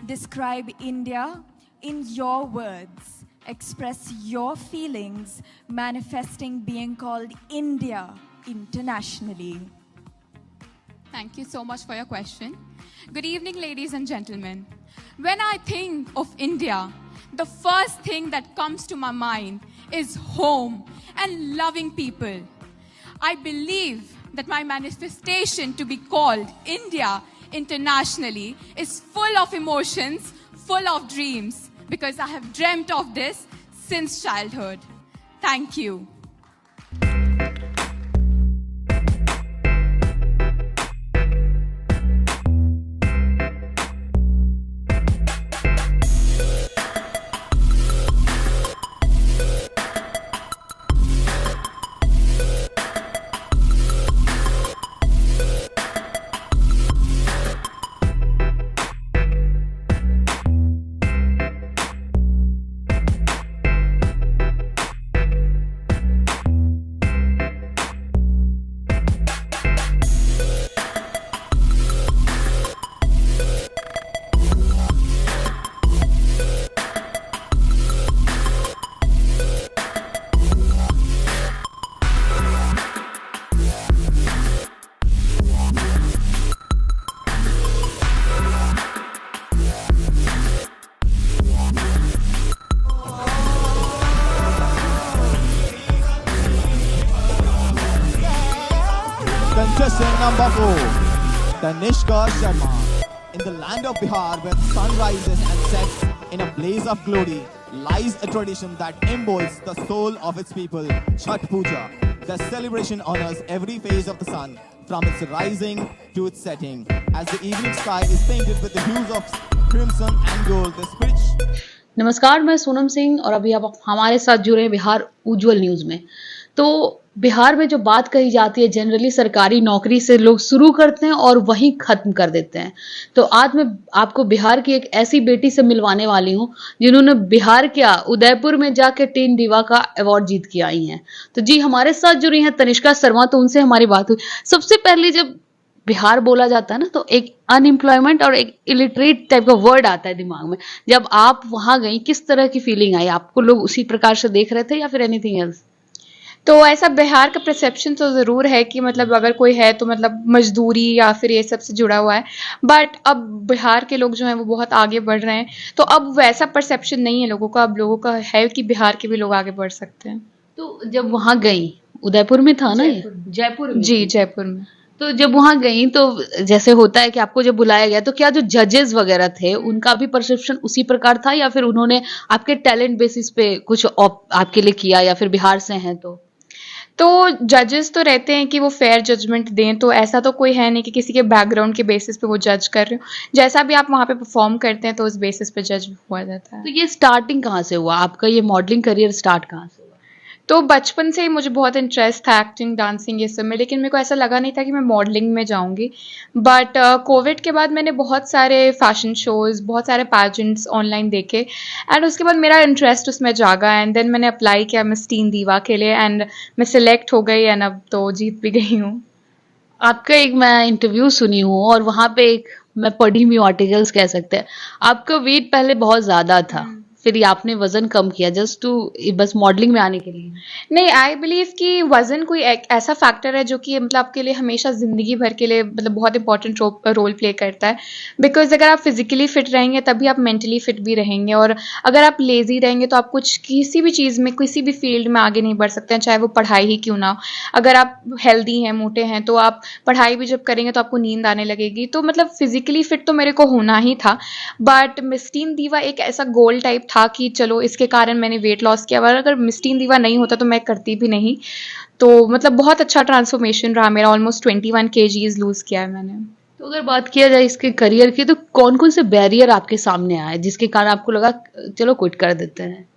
Describe India in your words. Express your feelings, manifesting being called India internationally. Thank you so much for your question. Good evening, ladies and gentlemen. When I think of India, the first thing that comes to my mind is home and loving people. I believe that my manifestation to be called India internationally is full of emotions, full of dreams, because I have dreamt of this since childhood. Thank you. Contestant number 4, Tanishka Sharma. In the land of Bihar, where the sun rises and sets in a blaze of glory, lies a tradition that embodies the soul of its people, Chhath Puja. The celebration honors every phase of the sun, from its rising to its setting. As the evening sky is painted with the hues of crimson and gold, the spirit... नमस्कार, मैं सोनम सिंह और अभी आप हमारे साथ जुड़े हैं बिहार उज्जवल news में। तो बिहार में जो बात कही जाती है जनरली सरकारी नौकरी से लोग शुरू करते हैं और वहीं खत्म कर देते हैं। तो आज मैं आपको बिहार की एक ऐसी बेटी से मिलवाने वाली हूं जिन्होंने बिहार क्या उदयपुर में जाके टीन दीवा का अवार्ड जीत के आई हैं। तो जी हमारे साथ जुड़ी हैं तनिष्का शर्मा, तो उनसे हमारी बात हुई। सबसे पहले जब बिहार बोला जाता है ना तो एक अनएम्प्लॉयमेंट और एक इलिटरेट टाइप का वर्ड आता है दिमाग में। जब आप वहां गई किस तरह की फीलिंग आई? आपको लोग उसी प्रकार से देख रहे थे या फिर एनीथिंग एल्स? तो ऐसा बिहार का परसेप्शन तो ज़रूर है कि मतलब अगर कोई है तो मतलब मजदूरी या फिर ये सब से जुड़ा हुआ है, बट अब बिहार के लोग जो हैं वो बहुत आगे बढ़ रहे हैं, तो अब वैसा परसेप्शन नहीं है लोगों का। अब लोगों का है कि बिहार के भी लोग आगे बढ़ सकते हैं। तो जब वहां गई, उदयपुर में था ना? जयपुर में। जी, जयपुर में। तो जब वहां गई तो जैसे होता है कि आपको जब बुलाया गया तो क्या जो जजेस वगैरह थे उनका भी परसेप्शन उसी प्रकार था या फिर उन्होंने आपके टैलेंट बेसिस पे कुछ आपके लिए किया या फिर बिहार से हैं तो जजेस तो रहते हैं कि वो फेयर जजमेंट दें, तो ऐसा तो कोई है नहीं कि किसी के बैकग्राउंड के बेसिस पे वो जज कर रहे हो। जैसा भी आप वहाँ पे परफॉर्म करते हैं तो उस बेसिस पे जज हुआ जाता है। तो ये स्टार्टिंग कहाँ से हुआ आपका? ये मॉडलिंग करियर स्टार्ट कहाँ से हुआ? तो बचपन से ही मुझे बहुत इंटरेस्ट था एक्टिंग, डांसिंग, ये सब में, लेकिन मेरे को ऐसा लगा नहीं था कि मैं मॉडलिंग में जाऊंगी। बट कोविड के बाद मैंने बहुत सारे फैशन शोज़, बहुत सारे पैजेंट्स ऑनलाइन देखे एंड उसके बाद मेरा इंटरेस्ट उसमें जागा एंड देन मैंने अप्लाई किया मिस टीन दीवा के लिए एंड मैं सिलेक्ट हो गई एंड अब तो जीत भी गई हूँ। आपका एक मैं इंटरव्यू सुनी हूँ और वहाँ पे एक मैं पढ़ी हुई आर्टिकल्स कह सकते हैं, आपका वेट पहले बहुत ज़्यादा था, फिर आपने वजन कम किया जस्ट टू बस मॉडलिंग में आने के लिए? नहीं, आई बिलीव कि वजन कोई ऐसा फैक्टर है जो कि मतलब आपके लिए हमेशा ज़िंदगी भर के लिए मतलब बहुत इंपॉर्टेंट रोल प्ले करता है। बिकॉज अगर आप फिजिकली फिट रहेंगे तभी आप मेंटली फिट भी रहेंगे, और अगर आप लेजी रहेंगे तो आप कुछ किसी भी चीज़ में, किसी भी फील्ड में आगे नहीं बढ़ सकते हैं, चाहे वो पढ़ाई ही क्यों ना हो। अगर आप हेल्दी हैं, मोटे हैं, तो आप पढ़ाई भी जब करेंगे तो आपको नींद आने लगेगी। तो मतलब फिजिकली फिट तो मेरे को होना ही था, बट मिस टीन दीवा एक ऐसा गोल टाइप था कि चलो इसके कारण मैंने वेट लॉस किया, और अगर मिस टीन दीवा नहीं होता तो मैं करती भी नहीं। तो मतलब बहुत अच्छा ट्रांसफॉर्मेशन रहा मेरा, ऑलमोस्ट 21 kgs लूज किया है मैंने। तो अगर बात किया जाए इसके करियर की तो कौन कौन से बैरियर आपके सामने आए जिसके कारण आपको लगा चलो क्विट कर देते हैं?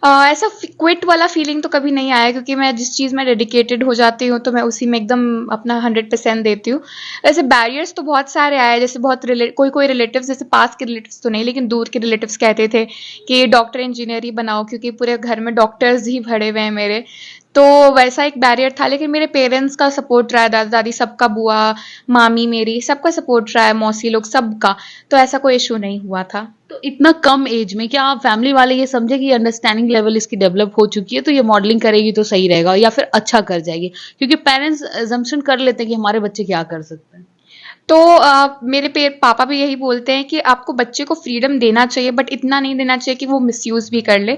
ऐसा क्विट वाला फीलिंग तो कभी नहीं आया, क्योंकि मैं जिस चीज़ में डेडिकेटेड हो जाती हूँ तो मैं उसी में एकदम अपना 100% देती हूँ। ऐसे बैरियर्स तो बहुत सारे आए, जैसे बहुत कोई रिलेटिव्स, जैसे पास के रिलेटिव्स तो नहीं लेकिन दूर के रिलेटिव्स कहते थे कि डॉक्टर इंजीनियर ही बनाओ, क्योंकि पूरे घर में डॉक्टर्स ही भरे हुए हैं मेरे। तो वैसा एक बैरियर था, लेकिन मेरे पेरेंट्स का सपोर्ट रहा है, दादा दादी सबका, बुआ मामी मेरी सबका सपोर्ट रहा है, मौसी लोग सबका, तो ऐसा कोई इशू नहीं हुआ था। तो इतना कम एज में क्या फैमिली वाले ये समझे कि अंडरस्टैंडिंग लेवल इसकी डेवलप हो चुकी है तो ये मॉडलिंग करेगी तो सही रहेगा, या फिर अच्छा कर जाएगी? क्योंकि पेरेंट्स अजम्पशन कर लेते हैं कि हमारे बच्चे क्या कर सकते हैं। तो मेरे पापा भी यही बोलते हैं कि आपको बच्चे को फ्रीडम देना चाहिए, बट इतना नहीं देना चाहिए कि वो मिसयूज भी कर ले।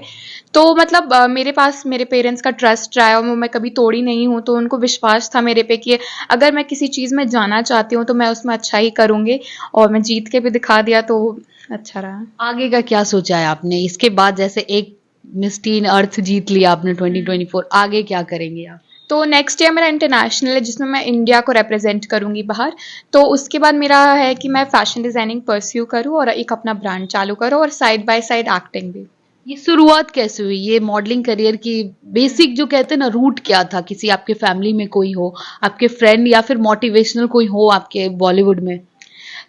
तो मतलब मेरे पास मेरे पेरेंट्स का ट्रस्ट रहा है और वो मैं कभी तोड़ी नहीं हूँ, तो उनको विश्वास था मेरे पे कि अगर मैं किसी चीज़ में जाना चाहती हूँ तो मैं उसमें अच्छा ही करूँगी, और मैं जीत के भी दिखा दिया तो अच्छा रहा। आगे का क्या सोचा है आपने इसके बाद? जैसे एक मिस टीन अर्थ जीत लिया आपने 2024, आगे क्या करेंगे आप? तो नेक्स्ट ईयर मेरा इंटरनेशनल है, जिसमें मैं इंडिया को रिप्रेजेंट करूंगी बाहर। तो उसके बाद मेरा है कि मैं फैशन डिज़ाइनिंग परस्यू करूँ और एक अपना ब्रांड चालू करूँ, और साइड बाय साइड एक्टिंग भी। ये शुरुआत कैसे हुई ये मॉडलिंग करियर की? बेसिक जो कहते हैं ना, रूट क्या था? किसी आपके फैमिली में कोई हो, आपके फ्रेंड, या फिर मोटिवेशनल कोई हो आपके बॉलीवुड में?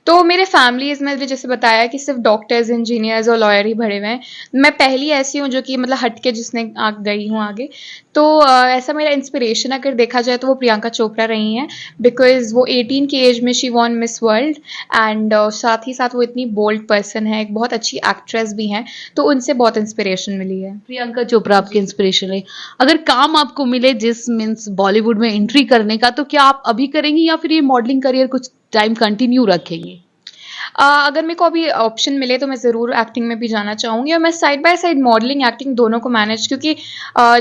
तो मेरे फैमिलीज में भी जैसे बताया कि सिर्फ डॉक्टर्स, इंजीनियर्स और लॉयर ही भरे हुए हैं। मैं पहली ऐसी हूँ जो कि मतलब हटके जिसने गई हूँ आगे। तो ऐसा मेरा इंस्पिरेशन अगर देखा जाए तो वो प्रियंका चोपड़ा रही हैं, बिकॉज वो 18 की एज में she von miss world, and साथ ही साथ वो इतनी बोल्ड पर्सन है, एक बहुत अच्छी एक्ट्रेस भी हैं, तो उनसे बहुत इंस्पिरेशन मिली है। प्रियंका चोपड़ा आपकी इंस्पिरेशन है। अगर काम आपको मिले जिस मीन्स बॉलीवुड में एंट्री करने का, तो क्या आप अभी करेंगी या फिर ये मॉडलिंग करियर कुछ टाइम कंटिन्यू रखेंगे? अगर मेरे को अभी ऑप्शन मिले तो मैं ज़रूर एक्टिंग में भी जाना चाहूँगी, और मैं side by side modelling acting दोनों को मैनेज, क्योंकि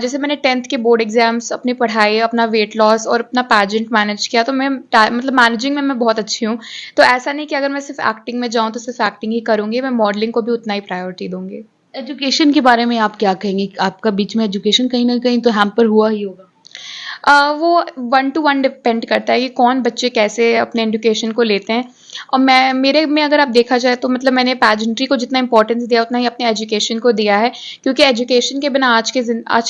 जैसे मैंने 10th के बोर्ड एग्जाम्स, अपनी पढ़ाई, अपना वेट लॉस और अपना पैजेंट मैनेज किया, तो मैं मतलब मैनेजिंग में मैं बहुत अच्छी हूँ। तो ऐसा नहीं कि अगर मैं सिर्फ एक्टिंग में जाऊँ तो सिर्फ एक्टिंग ही करूँगी, मैं मॉडलिंग को भी उतना ही प्रायोरिटी दूंगी। एजुकेशन के बारे में आप क्या कहेंगे? आपका बीच में एजुकेशन कहीं ना कहीं तो हैम्पर हुआ ही होगा। वो 1 to 1 डिपेंड करता है कि कौन बच्चे कैसे अपने एजुकेशन को लेते हैं। और मेरे में अगर आप देखा जाए तो मतलब मैंने पैजेंट्री को जितना इंपॉर्टेंस दिया उतना ही अपने एजुकेशन को दिया है, क्योंकि एजुकेशन के बिना आज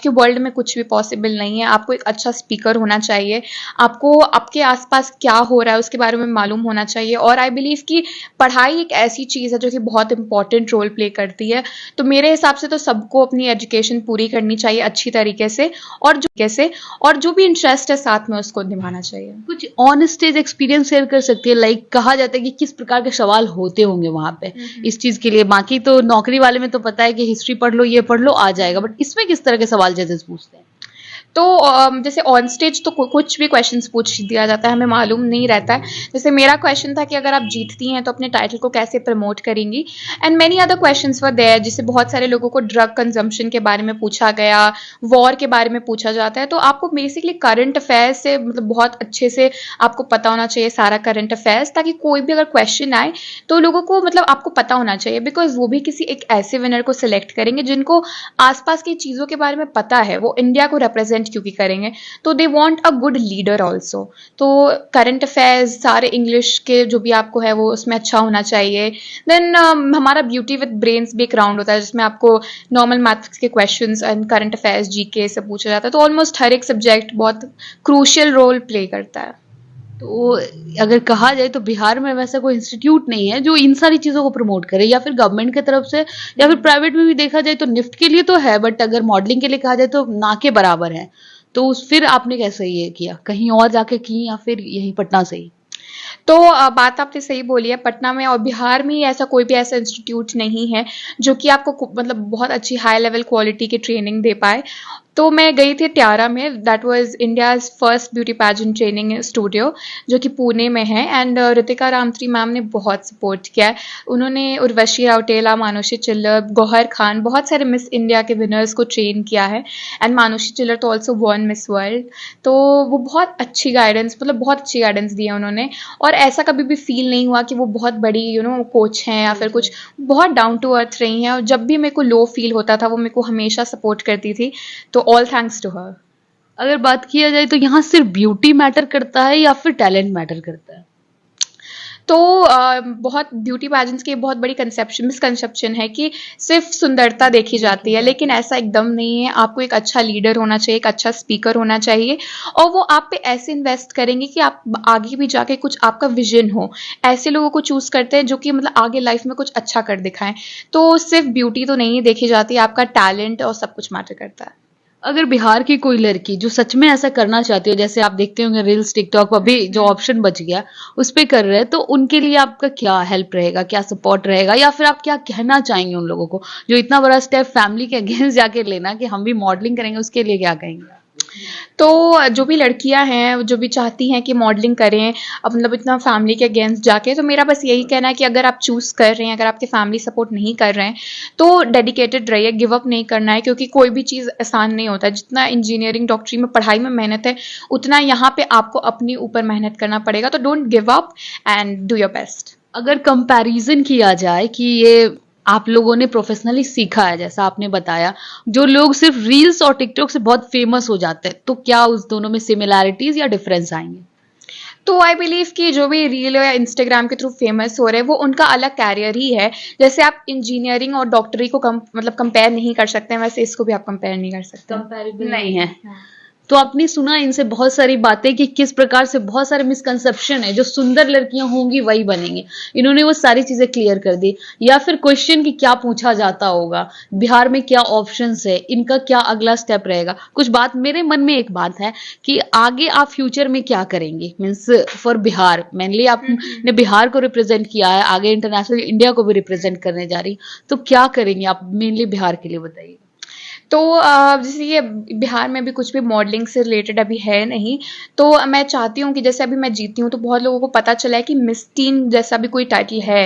के वर्ल्ड में कुछ भी पॉसिबल नहीं है। आपको एक अच्छा स्पीकर होना चाहिए, आपको आपके आसपास क्या हो रहा है उसके बारे में मालूम होना चाहिए, और आई बिलीव कि पढ़ाई एक ऐसी चीज़ है जो कि बहुत इंपॉर्टेंट रोल प्ले करती है। तो मेरे हिसाब से तो सबको अपनी एजुकेशन पूरी करनी चाहिए अच्छी तरीके से, और जो भी इंटरेस्ट है साथ में उसको निभाना चाहिए। कुछ ऑन स्टेज एक्सपीरियंस शेयर कर सकती है? लाइक कहा जाता है कि किस प्रकार के सवाल होते होंगे वहां पे इस चीज के लिए? बाकी तो नौकरी वाले में तो पता है कि हिस्ट्री पढ़ लो, ये पढ़ लो, आ जाएगा, बट इसमें किस तरह के सवाल जजेस पूछते हैं? तो जैसे ऑन स्टेज तो कुछ भी क्वेश्चंस पूछ दिया जाता है, हमें मालूम नहीं रहता है। जैसे मेरा क्वेश्चन था कि अगर आप जीतती हैं तो अपने टाइटल को कैसे प्रमोट करेंगी, and many other questions were there. जिससे बहुत सारे लोगों को ड्रग कंजम्पशन के बारे में पूछा गया, वॉर के बारे में पूछा जाता है। तो आपको बेसिकली करंट अफेयर्स से मतलब बहुत अच्छे से आपको पता होना चाहिए सारा करंट अफेयर्स, ताकि कोई भी अगर क्वेश्चन आए तो लोगों को मतलब आपको पता होना चाहिए, बिकॉज वो भी किसी एक ऐसे विनर को सिलेक्ट करेंगे जिनको आसपास की चीज़ों के बारे में पता है, वो इंडिया को रिप्रेजेंट क्योंकि करेंगे। तो they want a good leader also. तो करंट अफेयर्स सारे इंग्लिश के जो भी आपको है वो उसमें अच्छा होना चाहिए। देन हमारा ब्यूटी विद ब्रेन्स भी एक राउंड होता है जिसमें आपको नॉर्मल मैथ्स के questions and current affairs GK से पूछा जाता है। तो ऑलमोस्ट हर एक सब्जेक्ट बहुत क्रूशियल रोल प्ले करता है। तो अगर कहा जाए तो बिहार में वैसा कोई इंस्टीट्यूट नहीं है जो इन सारी चीज़ों को प्रमोट करे, या फिर गवर्नमेंट की तरफ से या फिर प्राइवेट में भी देखा जाए तो निफ्ट के लिए तो है, बट अगर मॉडलिंग के लिए कहा जाए तो ना के बराबर है। तो फिर आपने कैसे ये किया? कहीं और जाके की या फिर यहीं पटना से ही? तो बात आपने सही बोली है, पटना में और बिहार में ही ऐसा कोई भी ऐसा इंस्टीट्यूट नहीं है जो कि आपको मतलब बहुत अच्छी हाई लेवल क्वालिटी की ट्रेनिंग दे पाए। तो मैं गई थी ट्यारा में, that was India's first beauty pageant training studio जो कि पुणे में है, एंड ऋतिका रामत्री मैम ने बहुत सपोर्ट किया है। उन्होंने उर्वशी राउटेला, मानुषी चिल्लर, गौहर खान, बहुत सारे मिस इंडिया के विनर्स को ट्रेन किया है, एंड मानुषी चिल्लर तो ऑल्सो वन मिस वर्ल्ड। तो वो बहुत अच्छी गाइडेंस, मतलब बहुत अच्छी गाइडेंस दी है उन्होंने, और ऐसा कभी भी फील नहीं हुआ कि वो बहुत बड़ी कोच हैं या फिर कुछ, बहुत डाउन टू अर्थ रही हैं, और जब भी मेरे को लो फील होता था वो मेरे को हमेशा सपोर्ट करती थी। तो ऑल थैंक्स टू हर। अगर बात किया जाए तो यहाँ सिर्फ ब्यूटी मैटर करता है या फिर टैलेंट मैटर करता है? तो बहुत ब्यूटी पैजेंट्स की बहुत बड़ी मिसकंसेप्शन है कि सिर्फ सुंदरता देखी जाती है, लेकिन ऐसा एकदम नहीं है। आपको एक अच्छा लीडर होना चाहिए, एक अच्छा स्पीकर होना चाहिए, और वो आप पे ऐसे इन्वेस्ट करेंगे कि आप आगे भी जाके कुछ आपका विजन हो। ऐसे लोगों को चूज करते हैं जो कि मतलब आगे लाइफ में कुछ अच्छा कर दिखाएं। तो सिर्फ ब्यूटी तो नहीं देखी जाती, आपका टैलेंट और सब कुछ मैटर करता है। अगर बिहार की कोई लड़की जो सच में ऐसा करना चाहती हो, जैसे आप देखते होंगे रील्स टिकटॉक पर भी जो ऑप्शन बच गया उस पे कर रहे हैं, तो उनके लिए आपका क्या हेल्प रहेगा, क्या सपोर्ट रहेगा, या फिर आप क्या कहना चाहेंगे उन लोगों को जो इतना बड़ा स्टेप फैमिली के अगेंस्ट जाके लेना कि हम भी मॉडलिंग करेंगे, उसके लिए क्या कहेंगे? तो जो भी लड़कियां हैं जो भी चाहती हैं कि मॉडलिंग करें अब मतलब इतना फैमिली के अगेंस्ट जाके, तो मेरा बस यही कहना है कि अगर आप चूज़ कर रहे हैं, अगर आपके फैमिली सपोर्ट नहीं कर रहे हैं तो डेडिकेटेड रहिए, गिव अप नहीं करना है, क्योंकि कोई भी चीज़ आसान नहीं होता। जितना इंजीनियरिंग डॉक्टरी में पढ़ाई में मेहनत है उतना यहाँ पे आपको अपने ऊपर मेहनत करना पड़ेगा। तो don't give up and do your best. अगर कंपैरिजन किया जाए कि ये आप लोगों ने प्रोफेशनली सीखा है, जैसा आपने बताया, जो लोग सिर्फ रील्स और टिकटॉक से बहुत फेमस हो जाते हैं, तो क्या उस दोनों में सिमिलैरिटीज या डिफरेंस आएंगे? तो आई बिलीव कि जो भी रील या इंस्टाग्राम के थ्रू फेमस हो रहे हैं वो उनका अलग कैरियर ही है। जैसे आप इंजीनियरिंग और डॉक्टरी को मतलब कंपेयर नहीं कर सकते हैं, वैसे इसको भी आप कंपेयर नहीं कर सकते। कंपैरेबल नहीं है। तो आपने सुना इनसे बहुत सारी बातें कि किस प्रकार से बहुत सारे मिसकंसेप्शन है, जो सुंदर लड़कियां होंगी वही बनेंगी, इन्होंने वो सारी चीजें क्लियर कर दी। या फिर क्वेश्चन कि क्या पूछा जाता होगा, बिहार में क्या ऑप्शंस है, इनका क्या अगला स्टेप रहेगा। कुछ बात मेरे मन में एक बात है कि आगे आप फ्यूचर में क्या करेंगे, मीन्स फॉर बिहार मेनली आपने बिहार को रिप्रेजेंट किया है, आगे इंटरनेशनल इंडिया को भी रिप्रेजेंट करने जा रही, तो क्या करेंगे आप मेनली बिहार के लिए, बताइए। तो जैसे ये बिहार में भी कुछ भी मॉडलिंग से रिलेटेड अभी है नहीं, तो मैं चाहती हूँ कि जैसे अभी मैं जीती हूँ तो बहुत लोगों को पता चला है कि मिस टीन जैसा भी कोई टाइटल है,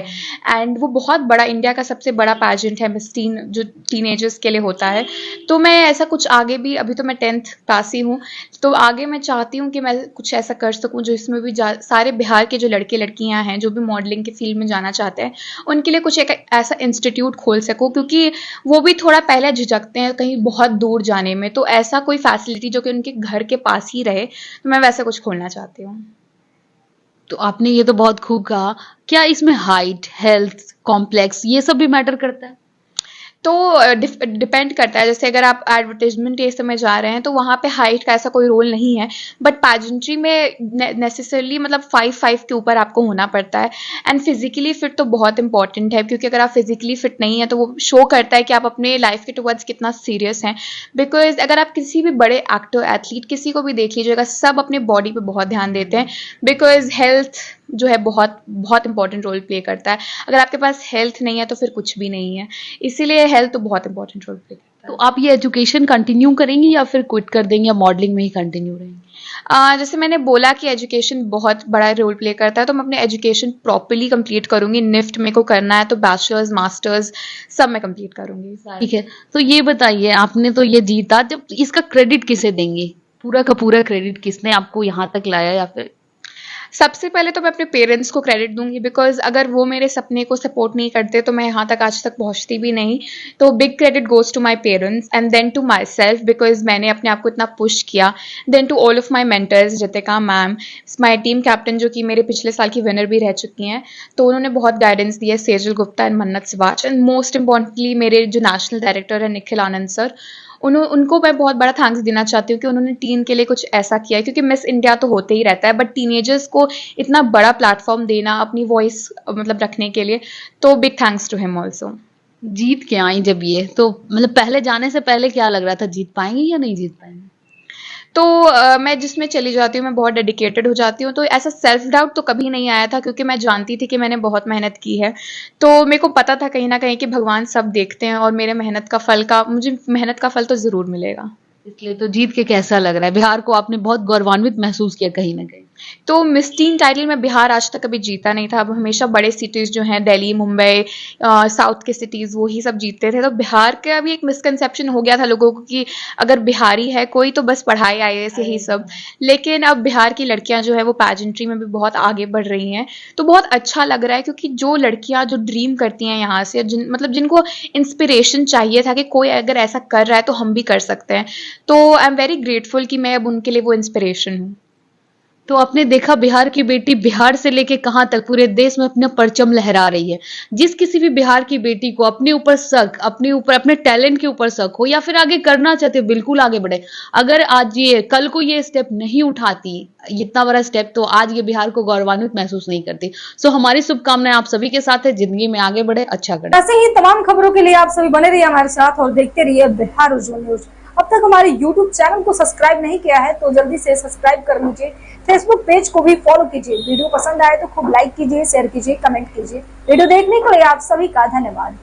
एंड वो बहुत बड़ा, इंडिया का सबसे बड़ा पैजेंट है मिस टीन, जो टीनेजर्स के लिए होता है। तो मैं ऐसा कुछ आगे भी, अभी तो मैं 10th पास ही हूँ, तो आगे मैं चाहती हूँ कि मैं कुछ ऐसा कर सकूँ जो इसमें भी सारे बिहार के जो लड़के लड़कियाँ हैं जो भी मॉडलिंग के फील्ड में जाना चाहते हैं उनके लिए कुछ एक ऐसा इंस्टीट्यूट खोल सकूँ, क्योंकि वो भी थोड़ा पहले झिझकते हैं कहीं बहुत दूर जाने में। तो ऐसा कोई फैसिलिटी जो कि उनके घर के पास ही रहे, तो मैं वैसा कुछ खोलना चाहती हूँ। तो आपने ये तो बहुत खूब कहा, क्या इसमें हाइट, हेल्थ, कॉम्प्लेक्स ये सब भी मैटर करता है? तो डिपेंड करता है। जैसे अगर आप एडवर्टाइजमेंट ये समय जा रहे हैं तो वहाँ पे हाइट का ऐसा कोई रोल नहीं है, बट पैजेंट्री में नेसेसरली मतलब 5'5" के ऊपर आपको होना पड़ता है। एंड फिजिकली फिट तो बहुत इंपॉर्टेंट है, क्योंकि अगर आप फिजिकली फिट नहीं है तो वो शो करता है कि आप अपने लाइफ के टुवर्ड्स कितना सीरियस हैं। बिकॉज अगर आप किसी भी बड़े एक्टर, एथलीट, किसी को भी देख लीजिएगा, सब अपने बॉडी पे बहुत ध्यान देते हैं, बिकॉज हेल्थ जो है बहुत बहुत इंपॉर्टेंट रोल प्ले करता है। अगर आपके पास हेल्थ नहीं है तो फिर कुछ भी नहीं है, इसीलिए हेल्थ तो बहुत इंपॉर्टेंट रोल प्ले करता है। तो आप ये एजुकेशन कंटिन्यू करेंगी या फिर क्विट कर देंगे, या मॉडलिंग में ही कंटिन्यू रहेंगे? जैसे मैंने बोला कि एजुकेशन बहुत बड़ा रोल प्ले करता है, तो मैं अपने एजुकेशन प्रॉपर्ली कंप्लीट करूंगी। निफ्ट मेरे को करना है तो बैचलर्स, मास्टर्स सब मैं कंप्लीट करूंगी। ठीक है, तो ये बताइए, आपने तो ये जीता, जब इसका क्रेडिट किसे देंगे, पूरा का पूरा क्रेडिट किसने आपको यहाँ तक लाया? या फिर सबसे पहले तो मैं अपने पेरेंट्स को क्रेडिट दूंगी, बिकॉज अगर वो मेरे सपने को सपोर्ट नहीं करते तो मैं यहाँ तक आज तक पहुँचती भी नहीं। तो big credit goes to my parents and then to myself, because मैंने अपने आप को इतना पुश किया। Then to all of my mentors, Jitika ma'am, my team captain जो कि मेरे पिछले साल की विनर भी रह चुकी हैं, तो उन्होंने बहुत गाइडेंस दी है, सेजल गुप्ता एंड मन्नत सिवाच। एंड मोस्ट इंपॉर्टेंटली मेरे जो नेशनल डायरेक्टर है निखिल आनंद सर, उनको मैं बहुत बड़ा थैंक्स देना चाहती हूँ कि उन्होंने टीन के लिए कुछ ऐसा किया है, क्योंकि मिस इंडिया तो होते ही रहता है, बट टीनेजर्स को इतना बड़ा प्लेटफॉर्म देना अपनी वॉइस मतलब रखने के लिए, तो big thanks to him also. जीत के आई जब ये, तो मतलब पहले जाने से पहले क्या लग रहा था, जीत पाएंगे या नहीं जीत पाएंगे? तो मैं जिसमें चली जाती हूँ मैं बहुत डेडिकेटेड हो जाती हूँ, तो ऐसा सेल्फ डाउट तो कभी नहीं आया था, क्योंकि मैं जानती थी कि मैंने बहुत मेहनत की है। तो मेरे को पता था कहीं ना कहीं कि भगवान सब देखते हैं और मेरे मुझे मेहनत का फल तो ज़रूर मिलेगा। इसलिए तो जीत के कैसा लग रहा है? बिहार को आपने बहुत गौरवान्वित महसूस किया कहीं ना कहीं? तो मिस टीन टाइटल में बिहार आज तक कभी जीता नहीं था। अब हमेशा बड़े सिटीज़ जो हैं, दिल्ली, मुंबई, साउथ के सिटीज़, वो ही सब जीतते थे। तो बिहार का भी एक मिसकंसेप्शन हो गया था लोगों को कि अगर बिहारी है कोई तो बस पढ़ाई IAS यही सब। लेकिन अब बिहार की लड़कियां जो है वो पैजेंट्री में भी बहुत आगे बढ़ रही हैं, तो बहुत अच्छा लग रहा है, क्योंकि जो लड़कियां जो ड्रीम करती हैं यहाँ से, मतलब जिनको इंस्पिरेशन चाहिए था कि कोई अगर ऐसा कर रहा है तो हम भी कर सकते हैं, तो आई एम वेरी ग्रेटफुल कि मैं अब उनके लिए वो इंस्पिरेशन हूँ। तो आपने देखा बिहार की बेटी बिहार से लेके कहां तक पूरे देश में अपना परचम लहरा रही है। जिस किसी भी बिहार की बेटी को अपने ऊपर शक, अपने ऊपर, अपने टैलेंट के ऊपर शक हो, या फिर आगे करना चाहते हो, बिल्कुल आगे बढ़े। अगर आज ये कल को ये स्टेप नहीं उठाती, इतना बड़ा स्टेप, तो आज ये बिहार को गौरवान्वित महसूस नहीं करती। सो हमारी शुभकामनाएं आप सभी के साथ है, जिंदगी में आगे बढ़े, अच्छा करे। ऐसे ही तमाम खबरों के लिए आप सभी बने रहिए हमारे साथ और देखते रहिए बिहार उज्जवल न्यूज। अब तक हमारे YouTube चैनल को सब्सक्राइब नहीं किया है तो जल्दी से सब्सक्राइब कर लीजिए। फेसबुक पेज को भी फॉलो कीजिए। वीडियो पसंद आए तो खूब लाइक कीजिए, शेयर कीजिए, कमेंट कीजिए। वीडियो देखने के लिए आप सभी का धन्यवाद।